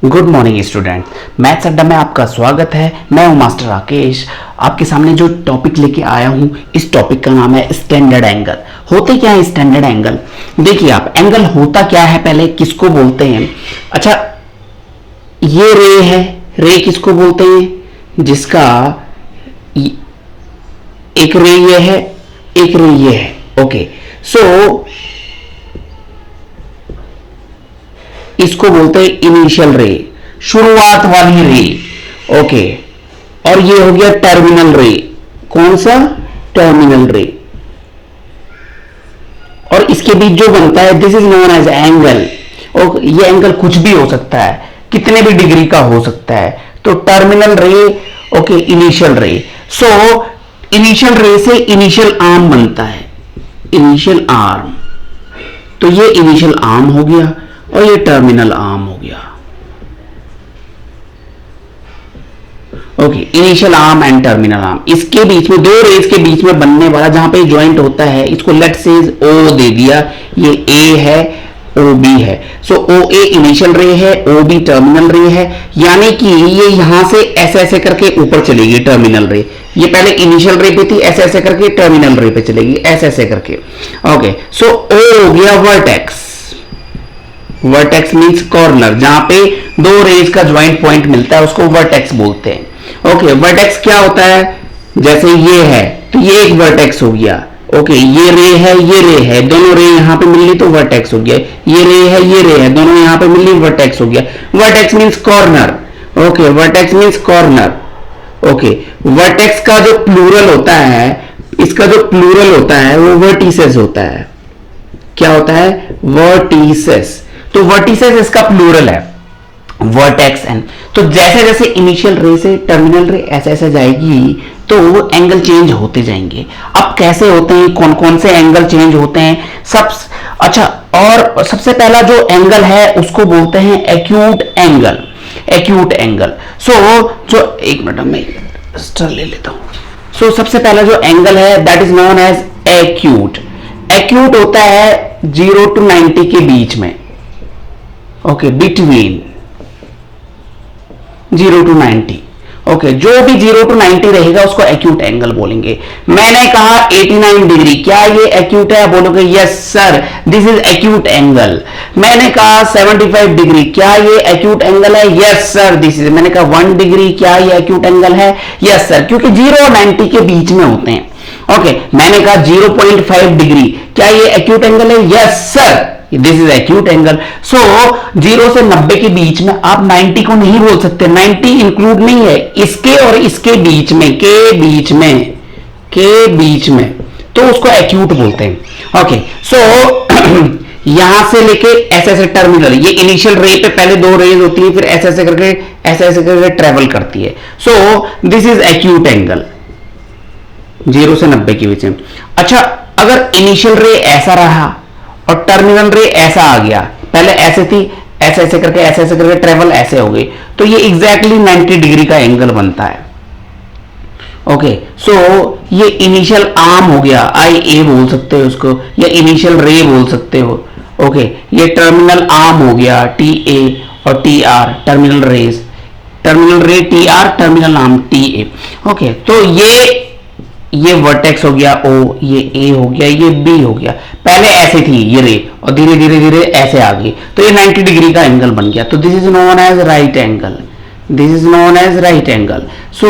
Good morning student. Maths अड्डा में आपका स्वागत है। मैं हूं मास्टर राकेश। आपके सामने जो टॉपिक लेके आया हूं, इस टॉपिक का नाम है स्टैंडर्ड एंगल। होते क्या है स्टैंडर्ड एंगल? देखिए आप, एंगल होता क्या है, पहले किसको बोलते हैं। अच्छा, ये रे है, रे किसको बोलते हैं? जिसका एक रे ये है, एक रे ये है। ओके, सो इसको बोलते हैं इनिशियल रे, शुरुआत वाली रे। ओके, और ये हो गया टर्मिनल रे। कौन सा? टर्मिनल रे। और इसके बीच जो बनता है, this is known as angle. और ये एंगल कुछ भी हो सकता है, कितने भी डिग्री का हो सकता है। तो टर्मिनल रे, ओके, इनिशियल रे। सो इनिशियल रे से इनिशियल आर्म बनता है, इनिशियल आर्म। तो ये इनिशियल आर्म हो गया और ये टर्मिनल आर्म हो गया। Okay, initial arm and terminal arm. इसके बीच में, दो रेस के बीच में बनने वाला जहां पे जॉइंट होता है, इसको लेट से ओ दे दिया। ये ए है, ओ बी है। सो ओ ए इनिशियल रे है, ओ बी टर्मिनल रे है। यानी कि ये यहां से ऐसे ऐसे करके ऊपर चलेगी टर्मिनल रे। ये पहले इनिशियल रे पे थी, ऐसे ऐसे करके टर्मिनल रे पे चलेगी, ऐसे ऐसे करके। ओके, सो ओ हो गया वर्टेक्स। वर्टेक्स मींस कॉर्नर, जहां पे दो रेज का ज्वाइंट पॉइंट मिलता है, उसको वर्टेक्स बोलते हैं। ओके, वर्टेक्स क्या होता है? जैसे ये है तो ये एक वर्टेक्स हो गया। ओके, ये रे है, ये रे है, दोनों रे यहां पे मिल ली तो वर्टेक्स हो गया। ये रे है, ये रे है, दोनों यहां पे मिल ली, वर्टेक्स हो गया। Vertex means corner. Okay, vertex means corner. Okay, vertex का जो प्लूरल होता है, इसका जो प्लूरल होता है वो वर्टिसेस होता है। क्या होता है? वर्टिसेस। तो वर्टिसेस इसका प्लूरल है, वर्टेक्स एंड। तो जैसे जैसे इनिशियल रे से टर्मिनल रे ऐसे ऐसे जाएगी तो एंगल चेंज होते जाएंगे। अब कैसे होते हैं, कौन कौन से एंगल चेंज होते हैं सब? अच्छा, और सबसे पहला जो एंगल है उसको बोलते हैं acute angle. Acute angle. So जो, एक मिनट में रजिस्टर ले लेता हूं। सो सबसे पहला जो एंगल है that is known as acute. Acute होता है 0 to 90 के बीच में। Okay, between 0 to 90। ओके, जो भी 0 to 90 रहेगा उसको एक्यूट एंगल बोलेंगे। मैंने कहा 89 डिग्री, क्या ये एक्यूट है? बोलोगे yes sir, this is acute angle. मैंने कहा 75 डिग्री, क्या ये एक्यूट एंगल है? Yes sir, this is. मैंने कहा 1 डिग्री, क्या ये एक्यूट एंगल है? यस सर, क्योंकि 0 और 90 के बीच में होते हैं। ओके, मैंने कहा 0.5 डिग्री, क्या ये एक्यूट एंगल है? Yes sir, this is acute angle. So 0 से 90 के बीच में आप 90 को नहीं बोल सकते, 90 इंक्लूड नहीं है इसके और इसके बीच में, के बीच में, के बीच में, तो उसको एक्यूट बोलते हैं। ओके, सो यहां से लेके ऐसे ऐसे टर्मिनल, ये इनिशियल रे पे पहले दो रेज होती है, फिर ऐसे ऐसे करके ट्रेवल करती है। So this is acute angle 0 से 90 के बीच में। अच्छा, अगर इनिशियल रे ऐसा रहा और टर्मिनल रे ऐसा आ गया, पहले ऐसे थी, ऐसे ऐसे करके ट्रेवल ऐसे हो गई, तो ये एग्जैक्टली 90 डिग्री का एंगल बनता है। ओके, सो ये इनिशियल आर्म हो गया, आई ए बोल सकते हो उसको, या इनिशियल रे बोल सकते हो। ओके, ये टर्मिनल आर्म हो गया, टी ए और T R, terminal rays, terminal ray T R, terminal arm T A. Okay, तो ये वर्टेक्स हो गया ओ, ये ए हो गया, ये बी हो गया। पहले ऐसे थी ये रे और धीरे धीरे धीरे ऐसे आ गई, तो ये 90 डिग्री का एंगल बन गया। तो this is known as right angle, this is known as right angle. So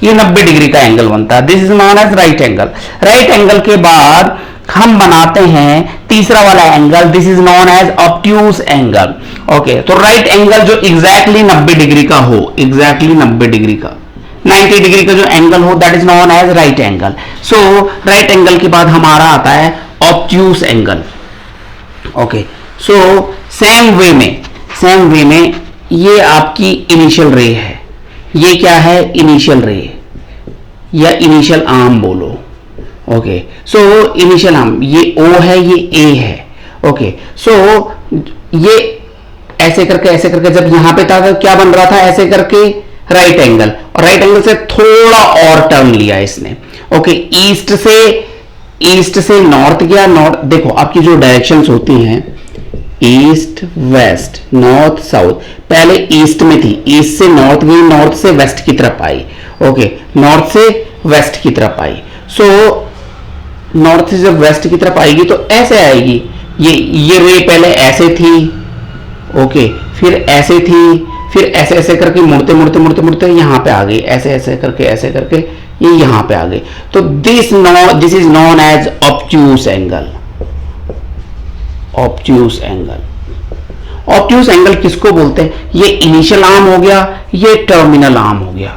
ये 90 डिग्री का एंगल बनता है, this is known as right angle. Right angle के बाद हम बनाते हैं तीसरा वाला angle, this is known as obtuse angle. Okay, तो राइट एंगल जो एग्जैक्टली 90 डिग्री का हो, एग्जैक्टली 90 डिग्री का, 90 डिग्री का जो एंगल हो, that is known as right angle. So right angle के बाद हमारा आता है obtuse angle. Okay, so same way में ये आपकी इनिशियल रे है, ये क्या है? इनिशियल रे या इनिशियल आर्म बोलो। ओके, सो इनिशियल आर्म, ये ओ है, ये ए है। ओके, सो ये ऐसे करके जब यहां पे था तो क्या बन रहा था? ऐसे करके राइट एंगल, और राइट एंगल से थोड़ा और टर्न लिया इसने। ओके, ईस्ट से नॉर्थ गया। नॉर्थ, देखो आपकी जो डायरेक्शंस होती हैं, ईस्ट वेस्ट नॉर्थ साउथ, पहले ईस्ट में थी, ईस्ट से नॉर्थ गई, नॉर्थ से वेस्ट की तरफ आई, ओके, नॉर्थ से वेस्ट की तरफ आई। सो नॉर्थ से जब वेस्ट की तरफ आएगी तो ऐसे आएगी, ये रे पहले ऐसे थी, ओके, फिर ऐसे थी, फिर ऐसे ऐसे करके मुड़ते मुड़ते मुड़ते मुड़ते यहां पे आ गई, ऐसे ऐसे करके ये यहां पे आ गई। तो this is known as obtuse angle. Obtuse angle, obtuse angle किसको बोलते हैं? ये इनिशियल आर्म हो गया, ये टर्मिनल आर्म हो गया,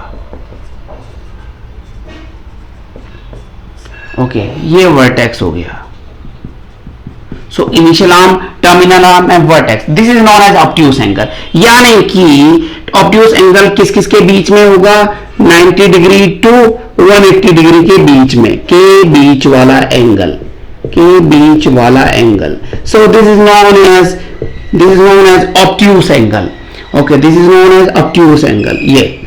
ओके, ये वर्टेक्स हो गया। So initial arm, terminal arm and vertex, this is known as obtuse angle. यानी कि ऑब्ट्यूस एंगल किस किस के बीच में होगा? 90 डिग्री टू 180 डिग्री के बीच में, के बीच वाला एंगल, के बीच वाला angle. So this is known as obtuse angle, okay, this is known as obtuse angle, ये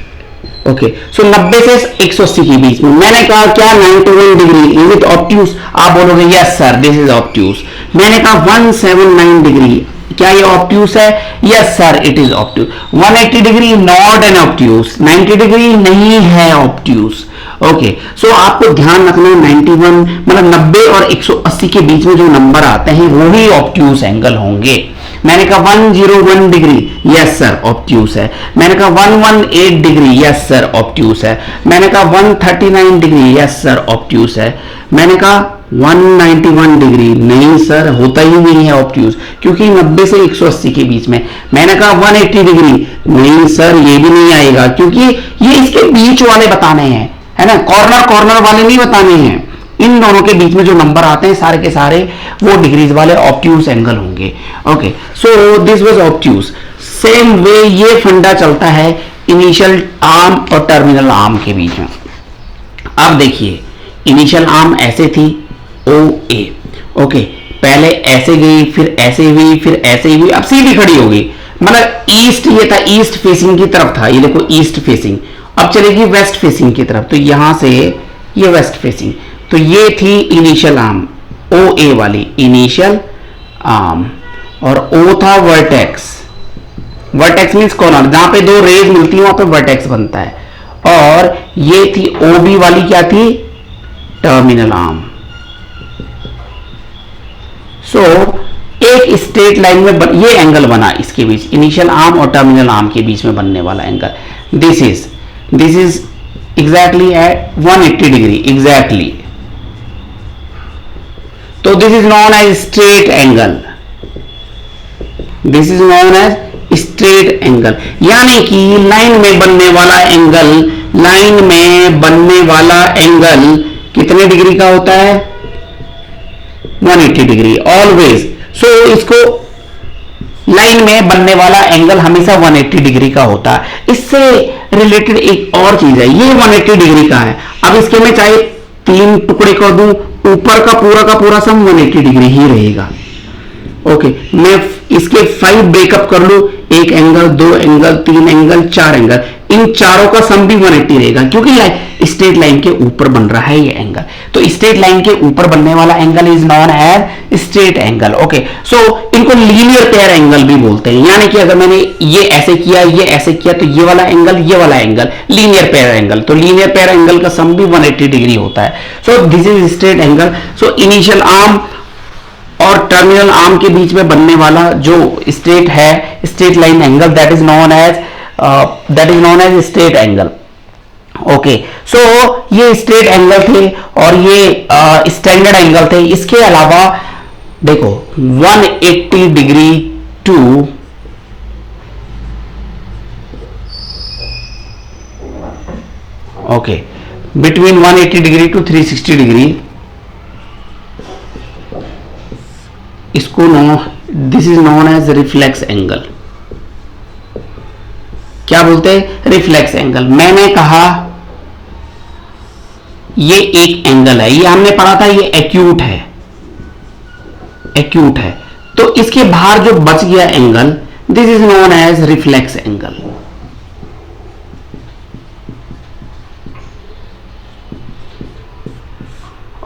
ओके। सो 90 से 180 के बीच में, मैंने कहा क्या 91 डिग्री, इज इट ऑब्ट्यूस? आप बोलोगे yes sir this is obtuse. मैंने कहा 179 डिग्री, क्या ये ऑब्ट्यूस है? Yes sir it is obtuse. 180 degree not an obtuse, 90 degree नहीं है ऑब्ट्यूस, ओके। सो आपको ध्यान रखना है 91 मतलब 90 और 180 के बीच में जो नंबर आते हैं वो ही ऑब्ट्यूस एंगल होंगे। मैंने कहा 101 डिग्री, यस सर ऑब्ट्यूस है। मैंने कहा 118 डिग्री, यस सर ऑब्ट्यूस है। मैंने कहा 139 डिग्री, यस सर ऑब्ट्यूस है। मैंने कहा 191 डिग्री, नहीं सर होता ही नहीं है ऑब्ट्यूस, क्योंकि 90 से 180 के बीच में। मैंने कहा 180 डिग्री, नहीं सर ये भी नहीं आएगा, क्योंकि ये इसके बीच वाले बताने हैं, है ना, कॉर्नर कॉर्नर वाले नहीं बताने हैं। इन दोनों के बीच में जो नंबर आते हैं सारे के सारे वो डिग्रीज वाले ऑब्ट्यूस एंगल होंगे, okay. So this was obtuse. Same way ये फंडा चलता है इनिशियल आर्म और टर्मिनल आर्म के बीच में। अब देखिए इनिशियल आर्म ऐसे थी ओ ए, ओके, पहले ऐसे गई, फिर ऐसे हुई, फिर ऐसे हुई, अब सीधी खड़ी होगी, मतलब ईस्ट, ये था ईस्ट फेसिंग की तरफ था, ये देखो ईस्ट फेसिंग, अब चलेगी वेस्ट फेसिंग की तरफ, तो यहां से ये वेस्ट फेसिंग, तो ये थी इनिशियल आर्म ओ ए वाली इनिशियल आर्म, और ओ था वर्टेक्स। वर्टेक्स मींस कॉर्नर, जहां पे दो रेज मिलती है वहां पे वर्टेक्स बनता है। और ये थी ओ बी वाली, क्या थी? Terminal arm. सो एक स्ट्रेट लाइन में ये एंगल बना इसके बीच, इनिशियल आर्म और टर्मिनल आर्म के बीच में बनने वाला angle. This is exactly at 180 degree exactly. तो this is known as straight angle, this is known as straight angle. यानी कि लाइन में बनने वाला एंगल, लाइन में बनने वाला एंगल कितने डिग्री का होता है? 180 डिग्री ऑलवेज। सो इसको लाइन में बनने वाला एंगल हमेशा 180 डिग्री का होता है। इससे रिलेटेड एक और चीज है, ये 180 डिग्री का है। अब इसके मैं चाहे 3 टुकड़े कर दूं, ऊपर का पूरा सम 180 डिग्री ही रहेगा, ओके। मैं इसके 5 ब्रेकअप कर लूं, 1 एंगल, 2 एंगल, 3 एंगल, 4 एंगल, इन चारों का सम भी 180 रहेगा, क्योंकि स्ट्रेट लाइन के ऊपर बन रहा है ये एंगल। तो स्ट्रेट लाइन के ऊपर बनने वाला angle is known as straight angle, okay. So इनको लीनियर पेयर एंगल भी बोलते हैं। यानी कि अगर मैंने ये ऐसे किया, ये ऐसे किया, तो ये वाला एंगल लीनियर पेयर एंगल, तो लीनियर पेयर एंगल का सम भी 180 डिग्री होता है। So this is straight angle. So initial arm और टर्मिनल आर्म के बीच में बनने वाला जो स्ट्रेट है, straight line angle, that is known as straight angle, okay. So ये स्ट्रेट एंगल थे और ये स्टैंडर्ड एंगल थे। इसके अलावा देखो 180 degree to okay, between 180 degree to 360 degree, इसको this is known as reflex angle. क्या बोलते हैं? Reflex angle. मैंने कहा ये एक एंगल है, ये हमने पढ़ा था, ये एक्यूट है, तो इसके बाहर जो बच गया angle, this is known as reflex angle.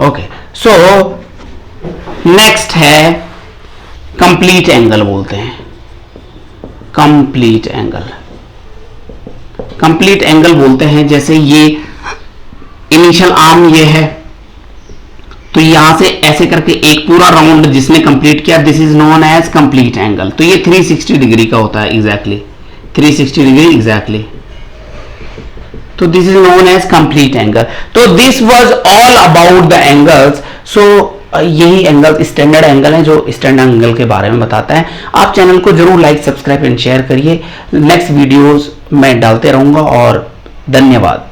Okay, so next है कंप्लीट एंगल बोलते हैं, कंप्लीट एंगल, कंप्लीट एंगल बोलते हैं। जैसे ये इनिशियल आर्म ये है, तो यहां से ऐसे करके एक पूरा राउंड जिसने कंप्लीट किया, this is known as complete angle. तो ये 360 डिग्री का होता है, एग्जैक्टली 360 डिग्री एग्जैक्टली। तो this is known as complete angle. तो this was all about the angles. So यही एंगल स्टैंडर्ड एंगल है जो स्टैंडर्ड एंगल के बारे में बताता है। आप चैनल को जरूर लाइक, सब्सक्राइब एंड शेयर करिए। नेक्स्ट वीडियोस मैं डालते रहूंगा और धन्यवाद।